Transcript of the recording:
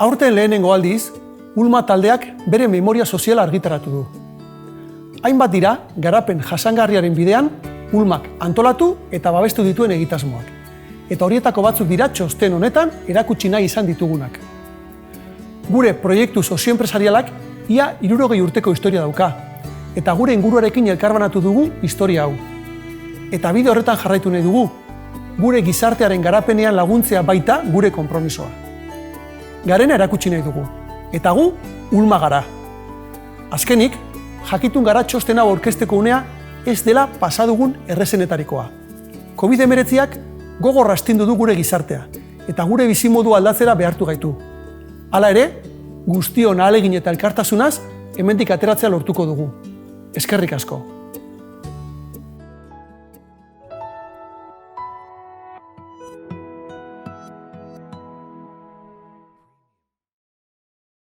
Aurten lehenengo aldiz, Ulma taldeak bere memoria soziala argitaratu du. Hainbat dira, garapen jasangarriaren bidean, Ulmak antolatu eta babestu dituen egitasmoak. Eta horietako batzuk dira txosten honetan erakutsi nahi izan ditugunak. Gure proiektu sozioenpresarialak ia 60 urteko historia dauka, eta gure inguruarekin elkarbanatu dugu historia hau. Eta bide horretan jarraitu nahi dugu, gure gizartearen garapenean laguntzea baita gure konpromisoa. Garena erakutsi nahi dugu, eta gu Ulma gara. Azkenik, jakitun gara txosten hau aurkezteko unea ez dela pasadugun errezenetarikoa. COVID-19ak gogor astindu du gure gizartea, eta gure bizimodu aldatzera behartu gaitu. Hala ere, guztion ahalegin eta elkartasunaz hemendik ateratzea lortuko dugu. Eskerrik asko.